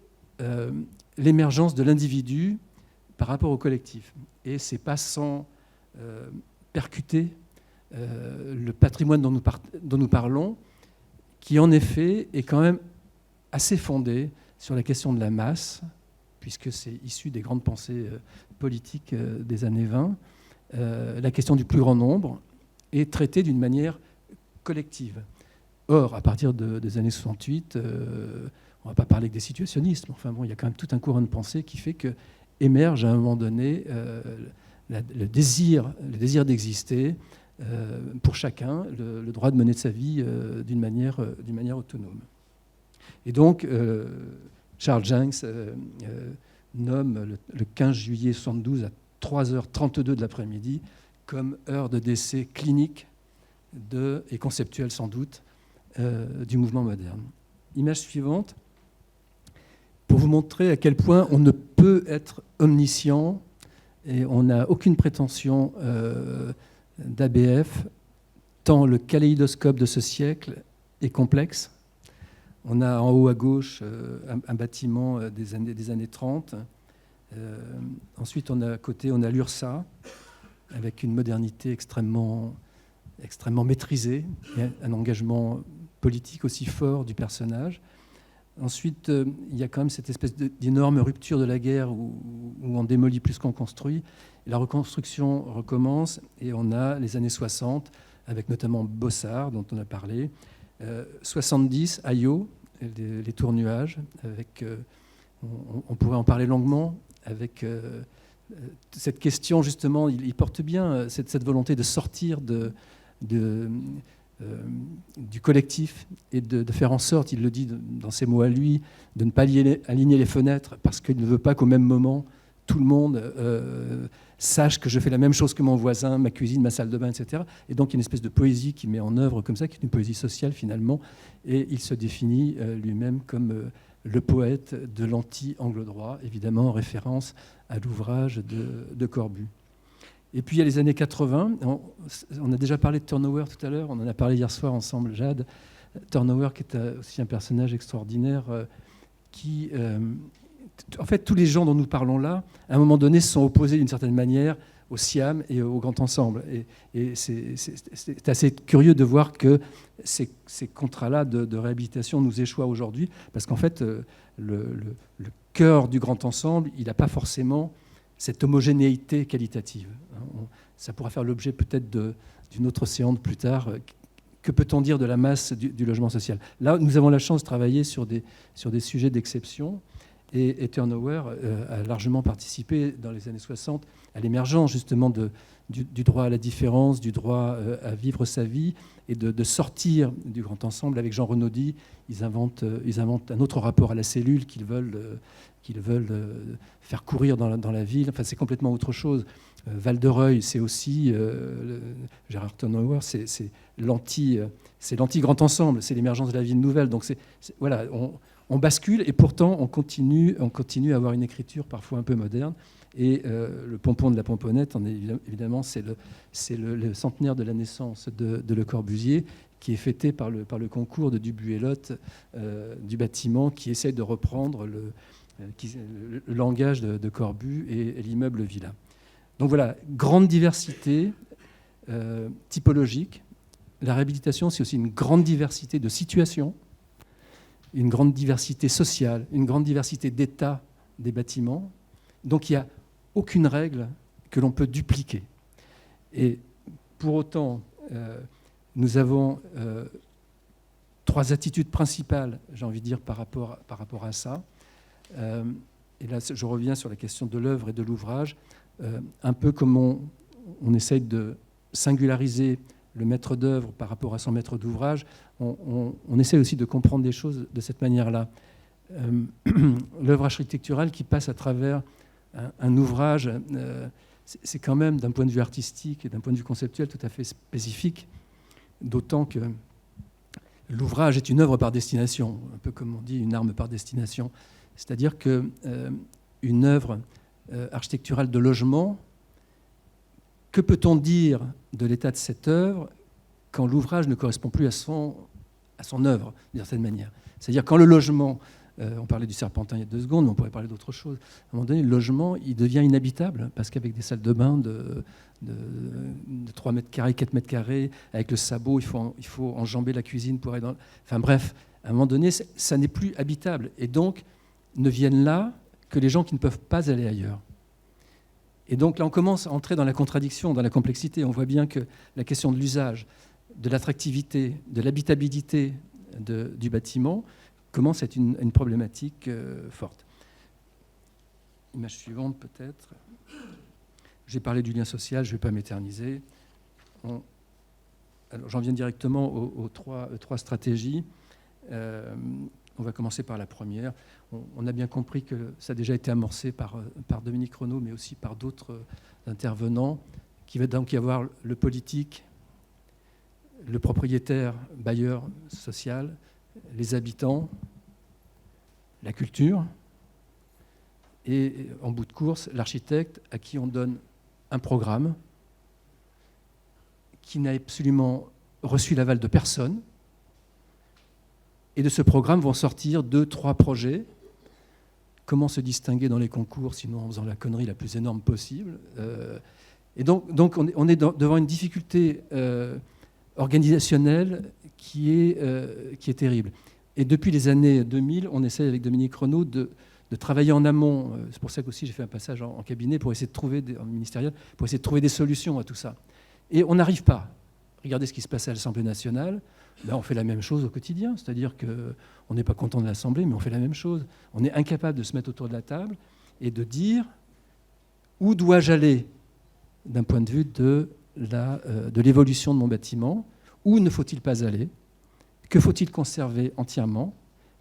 l'émergence de l'individu par rapport au collectif. Et ce n'est pas sans percuter le patrimoine dont nous parlons, qui en effet est quand même assez fondé sur la question de la masse, puisque c'est issu des grandes pensées politiques des années 20, la question du plus grand nombre est traitée d'une manière collective. Or, à partir des années 68, on ne va pas parler que des situationnistes, mais enfin bon, il y a quand même tout un courant de pensée qui fait que émerge à un moment donné le désir d'exister pour chacun, le droit de mener de sa vie d'une manière autonome. Et donc, Charles Jencks nomme le 15 juillet 72 à 3h32 de l'après-midi comme heure de décès clinique et conceptuelle sans doute du mouvement moderne. Image suivante, pour vous montrer à quel point on ne peut être omniscient et on n'a aucune prétention d'ABF, tant le kaléidoscope de ce siècle est complexe. On a en haut à gauche un bâtiment des années 30. Ensuite, à côté, on a l'URSSA, avec une modernité extrêmement maîtrisée, et un engagement politique aussi fort du personnage. Ensuite, il y a quand même cette espèce d'énorme rupture de la guerre où on démolit plus qu'on construit. La reconstruction recommence et on a les années 60, avec notamment Bossard, dont on a parlé. 70, Ayo, les tours-nuages, avec, on pourrait en parler longuement, avec cette question, justement, il porte bien cette volonté de sortir du collectif et de faire en sorte, il le dit dans ses mots à lui, de ne pas aligner les fenêtres parce qu'il ne veut pas qu'au même moment, tout le monde sache que je fais la même chose que mon voisin, ma cuisine, ma salle de bain, etc. Et donc, il y a une espèce de poésie qu'il met en œuvre comme ça, qui est une poésie sociale finalement, et il se définit lui-même comme le poète de l'anti-angle droit, évidemment en référence à l'ouvrage de Corbu. Et puis il y a les années 80, on a déjà parlé de Turnover tout à l'heure, on en a parlé hier soir ensemble, Jade. Turnover qui est aussi un personnage extraordinaire qui... en fait, tous les gens dont nous parlons là, à un moment donné, se sont opposés d'une certaine manière au SIAM et au Grand Ensemble. Et c'est assez curieux de voir que ces contrats-là de réhabilitation nous échouent aujourd'hui, parce qu'en fait, le cœur du Grand Ensemble, il n'a pas forcément cette homogénéité qualitative. Ça pourra faire l'objet peut-être d'une autre séance plus tard. Que peut-on dire de la masse du logement social ? Là, nous avons la chance de travailler sur des sujets d'exception. Et Turnover a largement participé dans les années 60 à l'émergence justement du droit à la différence, du droit à vivre sa vie et de sortir du Grand Ensemble. Avec Jean Renaudy, ils inventent un autre rapport à la cellule qu'ils veulent faire courir dans la ville. Enfin, c'est complètement autre chose. Val-de-Reuil, c'est aussi, Gérard Turnover, c'est l'anti-Grand Ensemble, c'est l'émergence de la ville nouvelle. Donc voilà, on bascule et pourtant on continue à avoir une écriture parfois un peu moderne. Et le pompon de la pomponnette, évidemment, c'est le centenaire de la naissance de Le Corbusier, qui est fêté par le concours de Dubuis-Lotte du bâtiment, qui essaie de reprendre le langage de Corbu et l'immeuble villa. Donc voilà, grande diversité typologique. La réhabilitation, c'est aussi une grande diversité de situations, une grande diversité sociale, une grande diversité d'état des bâtiments. Donc il n'y a aucune règle que l'on peut dupliquer. Et pour autant, nous avons 3 attitudes principales, j'ai envie de dire, par rapport à ça. Et là, je reviens sur la question de l'œuvre et de l'ouvrage. Un peu comme on essaye de singulariser le maître d'œuvre par rapport à son maître d'ouvrage, on essaie aussi de comprendre des choses de cette manière-là. L'œuvre architecturale qui passe à travers un ouvrage, c'est quand même, d'un point de vue artistique et d'un point de vue conceptuel, tout à fait spécifique, d'autant que l'ouvrage est une œuvre par destination, un peu comme on dit, une arme par destination. C'est-à-dire qu'une œuvre architecturale de logement, que peut-on dire de l'état de cette œuvre quand l'ouvrage ne correspond plus à son œuvre, d'une certaine manière ? C'est-à-dire quand le logement On parlait du Serpentin il y a 2 secondes, mais on pourrait parler d'autre chose. À un moment donné, le logement, il devient inhabitable, parce qu'avec des salles de bain de 3 mètres carrés, 4 mètres carrés, avec le sabot, il faut enjamber la cuisine pour aller dans... Enfin bref, à un moment donné, ça n'est plus habitable. Et donc, ne viennent là que les gens qui ne peuvent pas aller ailleurs. Et donc là, on commence à entrer dans la contradiction, dans la complexité. On voit bien que la question de l'usage, de l'attractivité, de l'habitabilité du bâtiment commence à être une problématique forte. Image suivante, peut-être. J'ai parlé du lien social, je ne vais pas m'éterniser. J'en viens directement aux trois stratégies. On va commencer par la première. On a bien compris que ça a déjà été amorcé par Dominique Renaud, mais aussi par d'autres intervenants, qu'il va donc y avoir le politique, le propriétaire, bailleur social, les habitants, la culture, et en bout de course, l'architecte à qui on donne un programme qui n'a absolument reçu l'aval de personne. Et de ce programme vont sortir 2-3 projets. Comment se distinguer dans les concours, sinon en faisant la connerie la plus énorme possible. Et donc on est devant une difficulté organisationnelle qui est terrible. Et depuis les années 2000, on essaie avec Dominique Renaud de travailler en amont. C'est pour ça qu'aussi j'ai fait un passage en cabinet pour essayer de trouver, en ministériel, pour essayer de trouver des solutions à tout ça. Et on n'arrive pas. Regardez ce qui se passe à l'Assemblée nationale. Là, on fait la même chose au quotidien. C'est-à-dire qu'on n'est pas content de l'Assemblée, mais on fait la même chose. On est incapable de se mettre autour de la table et de dire où dois-je aller d'un point de vue de l'évolution de mon bâtiment, où ne faut-il pas aller, que faut-il conserver entièrement,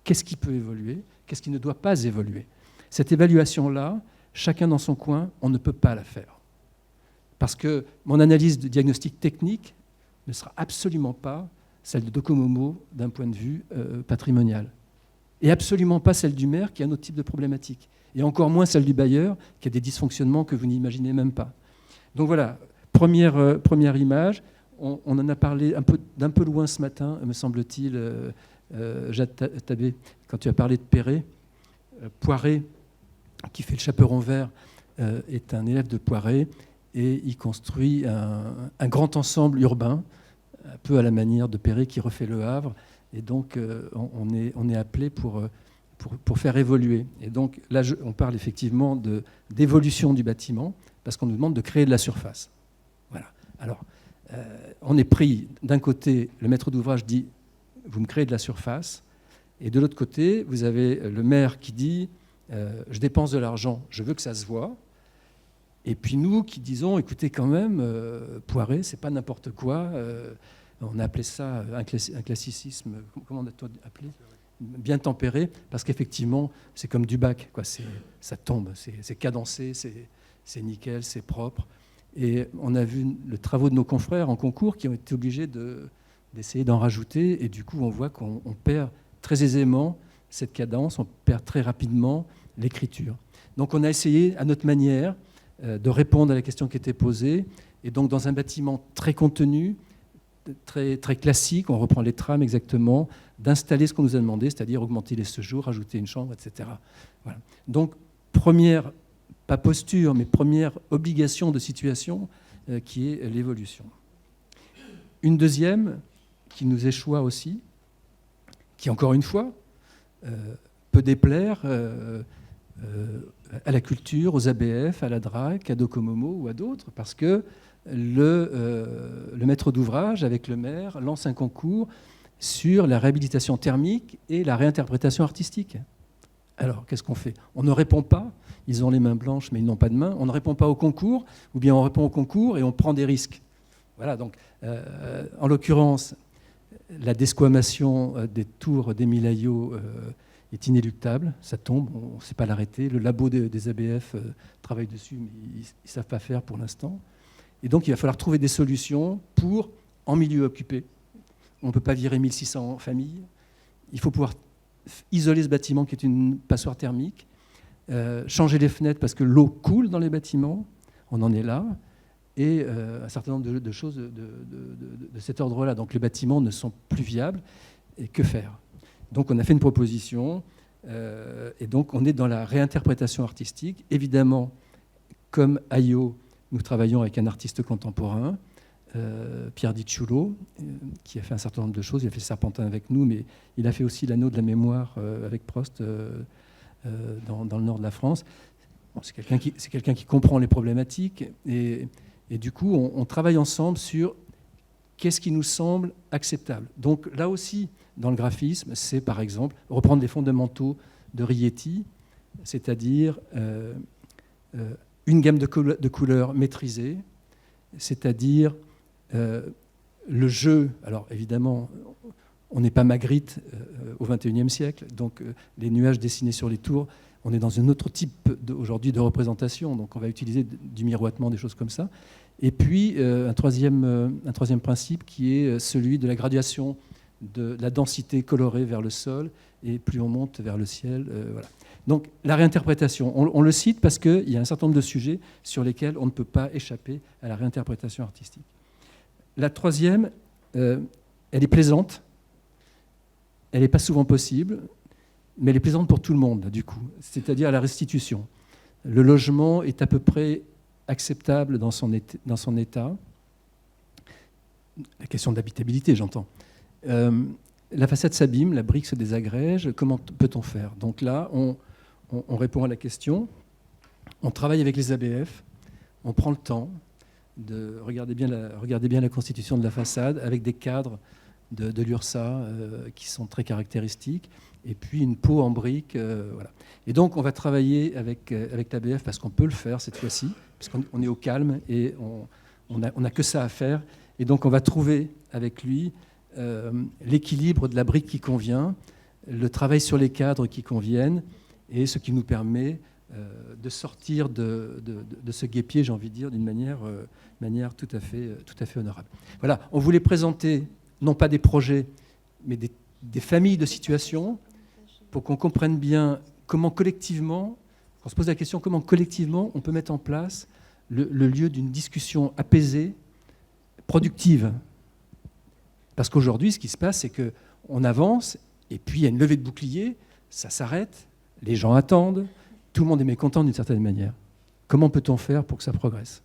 qu'est-ce qui peut évoluer, qu'est-ce qui ne doit pas évoluer. Cette évaluation-là, chacun dans son coin, on ne peut pas la faire. Parce que mon analyse de diagnostic technique ne sera absolument pas celle de Docomomo d'un point de vue patrimonial. Et absolument pas celle du maire qui a un autre type de problématique. Et encore moins celle du bailleur qui a des dysfonctionnements que vous n'imaginez même pas. Donc voilà, première image. On en a parlé d'un peu loin ce matin, me semble-t-il, Jade Tabé, quand tu as parlé de Perret. Poiret, qui fait le chaperon vert, est un élève de Poiret et il construit un grand ensemble urbain, un peu à la manière de Perret qui refait Le Havre. Et donc, on est appelé pour faire évoluer. Et donc, là, on parle effectivement d'évolution du bâtiment, parce qu'on nous demande de créer de la surface. Voilà. Alors, on est pris, d'un côté, le maître d'ouvrage dit « vous me créez de la surface », et de l'autre côté, vous avez le maire qui dit « je dépense de l'argent, je veux que ça se voit ». Et puis nous qui disons, écoutez quand même, Poiret, c'est pas n'importe quoi. On a appelé ça un classicisme, comment on a appelé ? Bien tempéré, parce qu'effectivement, c'est comme du bac, quoi. Ça tombe, c'est cadencé, c'est nickel, c'est propre. Et on a vu les travaux de nos confrères en concours qui ont été obligés d'essayer d'en rajouter. Et du coup, on voit qu'on perd très aisément cette cadence, on perd très rapidement l'écriture. Donc on a essayé, à notre manière, de répondre à la question qui était posée. Et donc, dans un bâtiment très contenu, très, très classique, on reprend les trames exactement, d'installer ce qu'on nous a demandé, c'est-à-dire augmenter les séjours, rajouter une chambre, etc. Voilà. Donc, première, pas posture, mais première obligation de situation qui est l'évolution. Une deuxième, qui nous échoua aussi, qui, encore une fois, peut déplaire à la culture, aux ABF, à la DRAC, à Docomomo ou à d'autres, parce que le maître d'ouvrage, avec le maire, lance un concours sur la réhabilitation thermique et la réinterprétation artistique. Alors, qu'est-ce qu'on fait ? On ne répond pas, ils ont les mains blanches, mais ils n'ont pas de main, on ne répond pas au concours, ou bien on répond au concours et on prend des risques. Voilà, donc, en l'occurrence, la desquamation des tours d'Émile Aillot est inéluctable, ça tombe, on ne sait pas l'arrêter. Le labo des ABF travaille dessus, mais ils ne savent pas faire pour l'instant. Et donc, il va falloir trouver des solutions pour, en milieu occupé, on ne peut pas virer 1600 familles, il faut pouvoir isoler ce bâtiment qui est une passoire thermique, changer les fenêtres parce que l'eau coule dans les bâtiments, on en est là, et un certain nombre de choses de cet ordre-là. Donc les bâtiments ne sont plus viables, et que faire ? Donc on a fait une proposition Et donc, on est dans la réinterprétation artistique. Évidemment, comme Ayo, nous travaillons avec un artiste contemporain, Pierre Di Ciullo, qui a fait un certain nombre de choses. Il a fait Serpentin avec nous, mais il a fait aussi L'Anneau de la mémoire avec Prost dans le nord de la France. Bon, c'est quelqu'un qui comprend les problématiques. Et du coup, on travaille ensemble sur qu'est-ce qui nous semble acceptable. Donc là aussi, dans le graphisme, c'est par exemple reprendre les fondamentaux de Rieti, c'est-à-dire une gamme de couleurs maîtrisée, c'est-à-dire le jeu. Alors évidemment, on n'est pas Magritte au XXIe siècle, donc les nuages dessinés sur les tours, on est dans un autre type aujourd'hui de représentation, donc on va utiliser du miroitement, des choses comme ça. Et puis un troisième principe qui est celui de la graduation de la densité colorée vers le sol, et plus on monte vers le ciel. Voilà. Donc la réinterprétation, on le cite parce qu'il y a un certain nombre de sujets sur lesquels on ne peut pas échapper à la réinterprétation artistique. La troisième, elle est plaisante, elle n'est pas souvent possible, mais elle est plaisante pour tout le monde, du coup, c'est-à-dire la restitution. Le logement est à peu près acceptable dans son état. La question d'habitabilité, j'entends. La façade s'abîme, la brique se désagrège, comment peut-on faire? Donc là, on répond à la question, on travaille avec les ABF, on prend le temps de regarder bien la constitution de la façade avec des cadres de l'URSA qui sont très caractéristiques, et puis une peau en brique. Voilà. Et donc on va travailler avec l'ABF parce qu'on peut le faire cette fois-ci, parce qu'on est au calme et on n'a que ça à faire. Et donc on va trouver avec lui l'équilibre de la brique qui convient, le travail sur les cadres qui conviennent, et ce qui nous permet de sortir de ce guêpier, j'ai envie de dire, d'une manière tout à fait honorable. Voilà, on voulait présenter non pas des projets, mais des familles de situations pour qu'on comprenne bien comment collectivement, on se pose la question comment collectivement on peut mettre en place le lieu d'une discussion apaisée, productive. Parce qu'aujourd'hui, ce qui se passe, c'est qu'on avance, et puis il y a une levée de bouclier, ça s'arrête, les gens attendent, tout le monde est mécontent d'une certaine manière. Comment peut-on faire pour que ça progresse ?